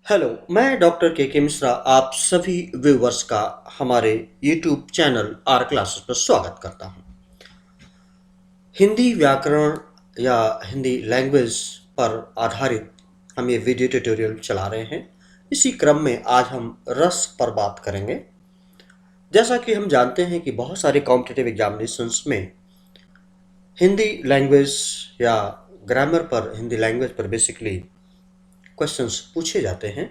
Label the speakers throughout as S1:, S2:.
S1: Hello, मैं doctor के मिश्रा आप सभी व्यूवर्स का हमारे यूट्यूब चैनल आर क्लासेस पर स्वागत करता हूं। हिंदी व्याकरण या हिंदी लैंग्वेज पर आधारित हम ये वीडियो ट्यूटोरियल चला रहे हैं। इसी क्रम में आज हम रस पर बात करेंगे। जैसा कि हम जानते हैं कि बहुत सारे कॉम्पिटिटिव एग्जामिनेशंस में हिंदी लैंग्वेज या ग्रामर पर हिंदी लैंग्वेज पर बेसिकली क्वेश्चंस पूछे जाते हैं।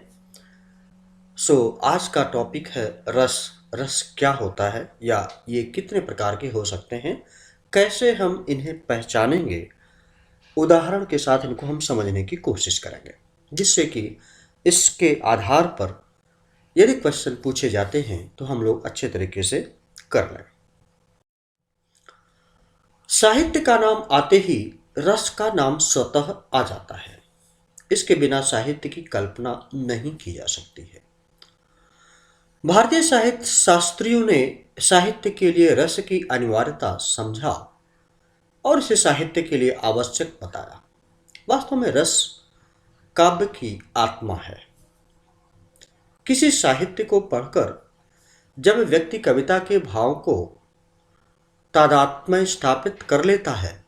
S1: आज का टॉपिक है रस। रस क्या होता है या ये कितने प्रकार के हो सकते हैं, कैसे हम इन्हें पहचानेंगे, उदाहरण के साथ इनको हम समझने की कोशिश करेंगे, जिससे कि इसके आधार पर यदि क्वेश्चन पूछे जाते हैं तो हम लोग अच्छे तरीके से कर लें। साहित्य का नाम आते ही रस का नाम स्वतः आ जाता है। इसके बिना साहित्य की कल्पना नहीं की जा सकती है। भारतीय साहित्य शास्त्रियों ने साहित्य के लिए रस की अनिवार्यता समझा और इसे साहित्य के लिए आवश्यक बताया। वास्तव में रस काव्य की आत्मा है। किसी साहित्य को पढ़कर जब व्यक्ति कविता के भाव को तादात्म्य स्थापित कर लेता है,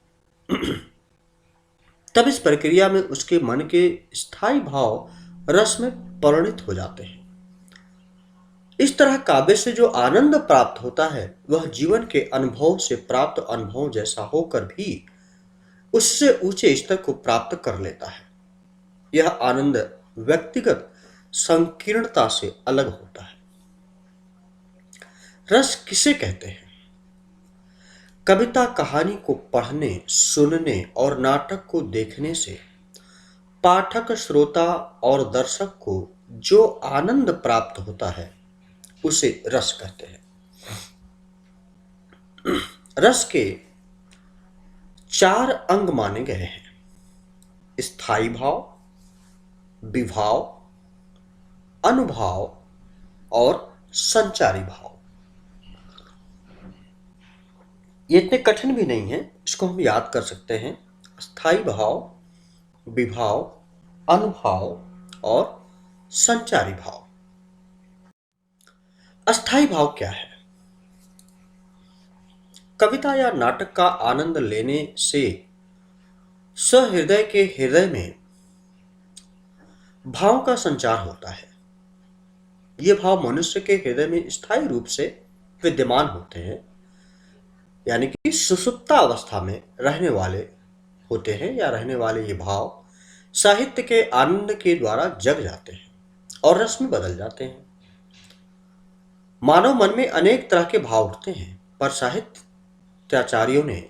S1: तब इस प्रक्रिया में उसके मन के स्थायी भाव रस में परिणत हो जाते हैं। इस तरह काव्य से जो आनंद प्राप्त होता है वह जीवन के अनुभव से प्राप्त अनुभव जैसा होकर भी उससे ऊंचे स्तर को प्राप्त कर लेता है। यह आनंद व्यक्तिगत संकीर्णता से अलग होता है। रस किसे कहते हैं? कविता कहानी को पढ़ने, सुनने और नाटक को देखने से पाठक, श्रोता और दर्शक को जो आनंद प्राप्त होता है उसे रस कहते हैं। रस के 4 अंग माने गए हैं: स्थायी भाव, विभाव, अनुभाव और संचारी भाव। ये इतने कठिन भी नहीं है, इसको हम याद कर सकते हैं। स्थायी भाव, विभाव, अनुभाव और संचारी भाव। अस्थायी भाव क्या है? कविता या नाटक का आनंद लेने से सहृदय के हृदय में भाव का संचार होता है। ये भाव मनुष्य के हृदय में स्थायी रूप से विद्यमान होते हैं, यानी कि सुषुप्ता अवस्था में रहने वाले होते हैं या रहने वाले ये भाव साहित्य के आनंद के द्वारा जग जाते हैं और रस में बदल जाते हैं। मानव मन में अनेक तरह के भाव उठते हैं, पर साहित्याचार्यों ने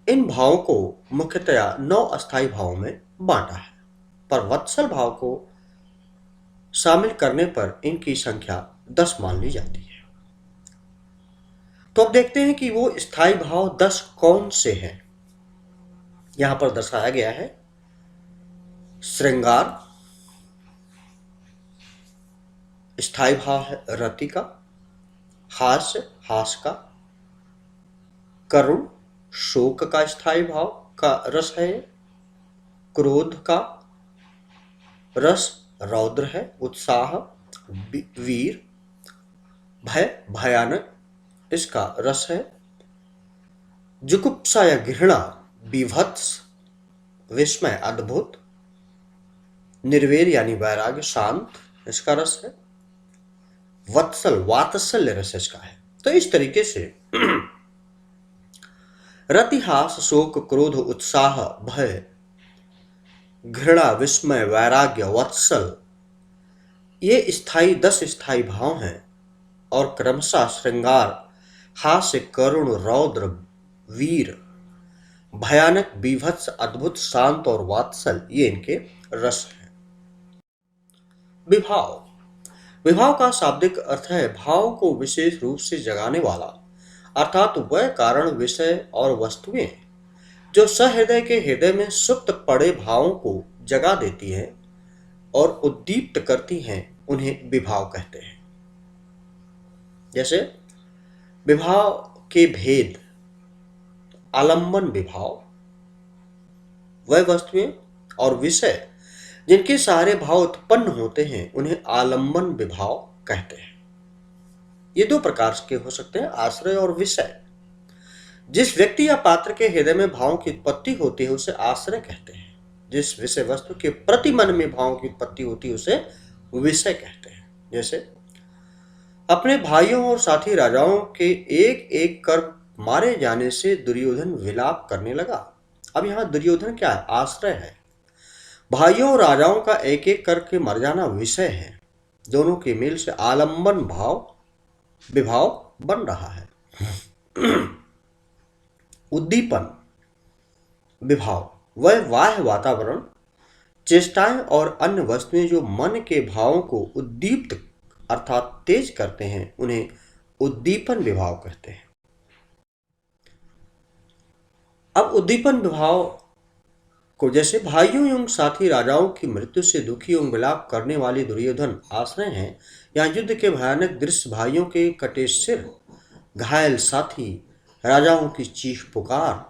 S1: इन भावों को मुख्यतया 9 अस्थायी भावों में बांटा है, पर वत्सल भाव को शामिल करने पर इनकी संख्या 10 मान ली जाती है। तो अब देखते हैं कि वो स्थायी भाव 10 कौन से हैं। यहां पर दर्शाया गया है: श्रृंगार, स्थायी भाव है रति का। हास्य, हास का। करुण, शोक का स्थायी भाव का रस है। क्रोध का रस रौद्र है। उत्साह वीर। भय भयानक, इसका रस है। जुगुप्सा या घृणा बीभत्स। विस्मय अद्भुत। निर्वेर यानी वैराग्य शांत, इसका रस है। वत्सल वात्सल्य रस इसका है। तो इस तरीके से रतिहास, शोक, क्रोध, उत्साह, भय, घृणा, विस्मय, वैराग्य, वत्सल, ये 10 स्थायी भाव हैं और क्रमशः श्रृंगार, हास्य, करुण, रौद्र, वीर, भयानक, बीभत्स, अद्भुत, शांत और वात्सल ये इनके रस हैं। विभाव। विभाव का शाब्दिक अर्थ है भाव को विशेष रूप से जगाने वाला, अर्थात वह कारण, विषय और वस्तुएं जो सहृदय के हृदय में सुप्त पड़े भावों को जगा देती हैं और उद्दीप्त करती हैं, उन्हें विभाव कहते हैं। जैसे विभाव के भेद: आलंबन विभाव, वह वस्तुएं और विषय जिनके सारे भाव उत्पन्न होते हैं उन्हें आलंबन विभाव कहते हैं। ये दो प्रकार के हो सकते हैं, आश्रय और विषय। जिस व्यक्ति या पात्र के हृदय में भावों की उत्पत्ति होती है उसे आश्रय कहते हैं। जिस विषय वस्तु के प्रति मन में भावों की उत्पत्ति होती है उसे विषय कहते हैं। जैसे अपने भाइयों और साथी राजाओं के एक एक कर मारे जाने से दुर्योधन विलाप करने लगा। अब यहाँ दुर्योधन क्या है? आश्रय है। भाइयों और राजाओं का एक एक करके मर जाना विषय है। दोनों के मेल से आलंबन भाव विभाव बन रहा है। उद्दीपन विभाव वह बाह्य वातावरण, चेष्टाएं और अन्य वस्तुएं जो मन के भावों को उद्दीप्त अर्थात तेज करते हैं उन्हें उद्दीपन विभाव कहते हैं। अब उद्दीपन विभाव को जैसे भाइयों एवं साथी राजाओं की मृत्यु से दुखी एवं विलाप करने वाले दुर्योधन आश्रय हैं। यहाँ युद्ध के भयानक दृश्य, भाइयों के कटे सिर, घायल साथी, राजाओं की चीख पुकार,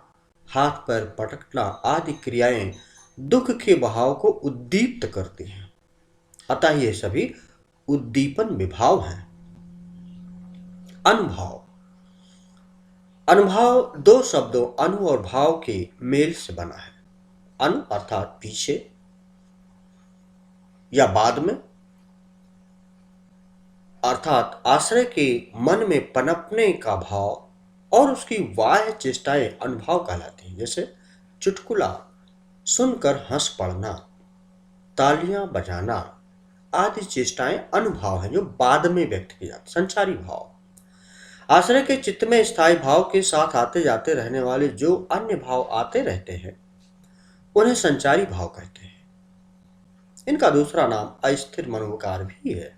S1: हाथ पैर पटकना आदि क्रियाएं दुख के भाव को उद्दीप्त करती हैं। अतः ये सभी उद्दीपन विभाव हैं। अनुभाव अनुभाव दो शब्दों अनु और भाव के मेल से बना है। अनु अर्थात पीछे या बाद में, अर्थात आश्रय के मन में पनपने का भाव, और उसकी बाह्य चेष्टाएं अनुभाव कहलाती हैं। जैसे चुटकुला सुनकर हंस पड़ना, तालियां बजाना आदि चेष्टाएं अनुभाव हैं जो बाद में व्यक्त किए जाते। संचारी भाव आश्रय के चित्त में स्थायी भाव के साथ आते जाते रहने वाले जो अन्य भाव आते रहते हैं उन्हें संचारी भाव कहते हैं। इनका दूसरा नाम अस्थिर मनोविकार भी है।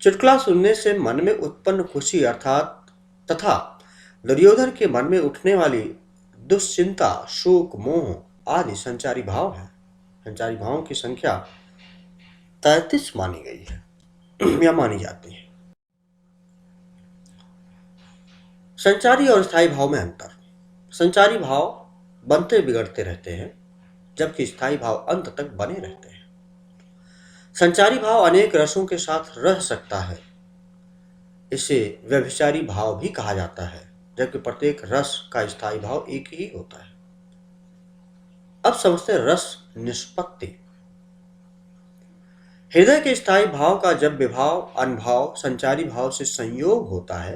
S1: चुटकुला सुनने से मन में उत्पन्न खुशी अर्थात तथा दुर्योधन के मन में उठने वाली दुश्चिंता, शोक, मोह आदि संचारी भाव है। संचारी भावों की संख्या 33 मानी गई है या मानी जाती है। संचारी और स्थायी भाव में अंतर। संचारी भाव बनते बिगड़ते रहते हैं जबकि स्थायी भाव अंत तक बने रहते हैं। संचारी भाव अनेक रसों के साथ रह सकता है, इसे व्यभिचारी भाव भी कहा जाता है, जबकि प्रत्येक रस का स्थायी भाव एक ही होता है। अब समझते हैं रस निष्पत्ति। हृदय के स्थायी भाव का जब विभाव अनुभाव संचारी भाव से संयोग होता है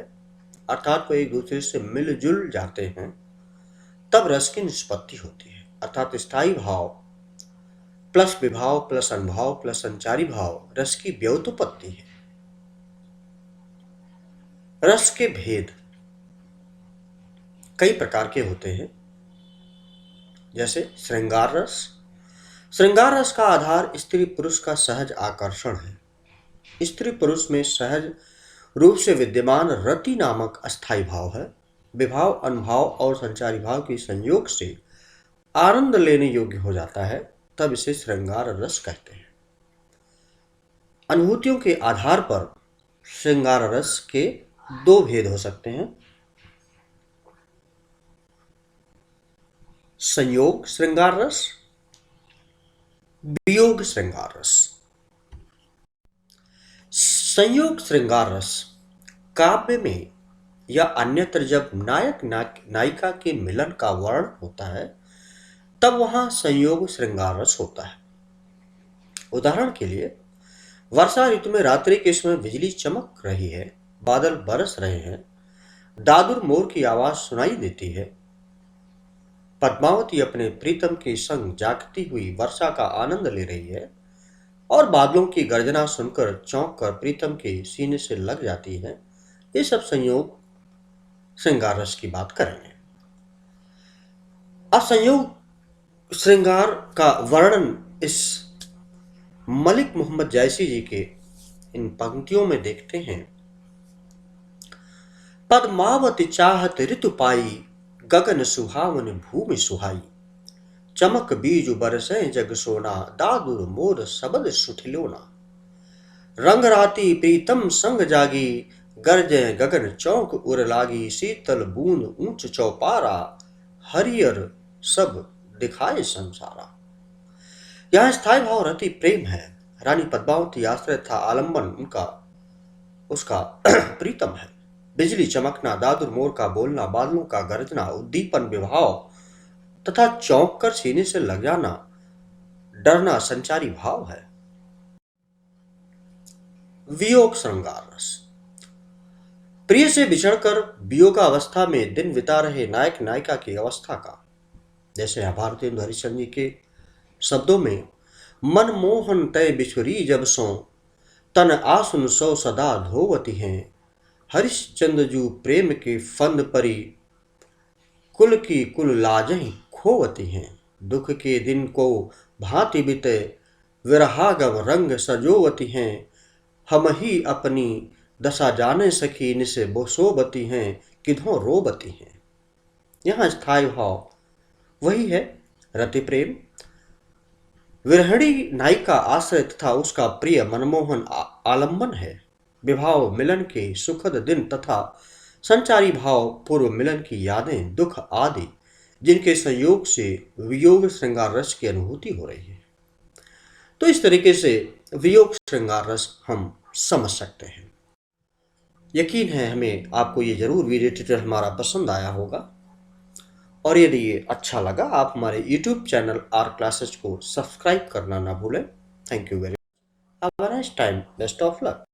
S1: अर्थात वो एक दूसरे से मिलजुल जाते हैं तब रस की निष्पत्ति होती है। अर्थात स्थायी भाव प्लस विभाव प्लस अनुभाव प्लस संचारी भाव रस की व्युत्पत्ति है। रस के भेद कई प्रकार के होते हैं, जैसे श्रृंगार रस। श्रृंगार रस का आधार स्त्री पुरुष का सहज आकर्षण है। स्त्री पुरुष में सहज रूप से विद्यमान रति नामक अस्थायी भाव है। विभाव अनुभाव और संचारी भाव के संयोग से आनंद लेने योग्य हो जाता है, तब इसे श्रृंगार रस कहते हैं। अनुभूतियों के आधार पर श्रृंगार रस के दो भेद हो सकते हैं, संयोग श्रृंगार रस, वियोग श्रृंगार रस। संयोग श्रृंगार रस काव्य में या अन्यत्र जब नायक नायिका के मिलन का वर्णन होता है तब वहां संयोग श्रृंगार रस होता है। उदाहरण के लिए वर्षा ऋतु में रात्रि के समय बिजली चमक रही है, बादल बरस रहे हैं, दादुर मोर की आवाज सुनाई देती है, पद्मावती अपने प्रीतम के संग जागती हुई वर्षा का आनंद ले रही है और बादलों की गर्जना सुनकर चौंक कर प्रीतम के सीने से लग जाती है। ये सब संयोग श्रृंगार रस की बात करेंगे। अब संयोग श्रृंगार का वर्णन इस मलिक मोहम्मद जैसी जी के इन पंक्तियों में देखते हैं। पद्मावती चाहत ऋतु पाई, गगन सुहावन भूमि सुहाई, चमक बीज बरसे जग सोना, दादुर मोर सबद सुठिलोना, रंग राती प्रीतम संग जागी, गरजे गगन चौक उर लागी, शीतल बूंद ऊंच चौपारा, हरियर सब दिखाए संसारा। यहाँ स्थायी भाव रति प्रेम है। रानी पद्मावती आश्रय था आलम्बन उनका उसका प्रीतम है। बिजली चमकना, दादुर मोर का बोलना, बादलों का गरजना, उद्दीपन विभाव तथा चौंक कर सीने से लग जाना, डरना संचारी भाव है। वियोग श्रृंगार रस। प्रिय से बिछड़कर वियोगावस्था में दिन बिता रहे नायक नायिका की अवस्था का, जैसे भारतेंदु हरिश्चंद्र जी के शब्दों में, मन मोहन तय बिछुरी जब सो, तन आसुन सौ सदा धोवती हैं। हरिश्चंद्र जू प्रेम के फंद परी, कुल की कुल लाजहीं खोवती हैं। दुख के दिन को भांति बिते, विरहागम रंग सजोवती हैं। हम ही अपनी दशा जाने सखी, निसे सोबती हैं, किधों रोबती हैं। यहाँ स्थायी भाव वही है, रति प्रेम। विरहणी नायिका आश्रय तथा उसका प्रिय मनमोहन आलंबन है। विभाव मिलन के सुखद दिन तथा संचारी भाव पूर्व मिलन की यादें, दुख आदि, जिनके संयोग से वियोग श्रृंगार रस की अनुभूति हो रही है। तो इस तरीके से वियोग श्रृंगार रस हम समझ सकते हैं। यकीन है हमें आपको ये जरूर वीडियो ट्यूटोरियल हमारा पसंद आया होगा, और यदि ये अच्छा लगा आप हमारे YouTube चैनल आर क्लासेस को सब्सक्राइब करना ना भूलें। Thank you very much. Have a nice time. Best of luck.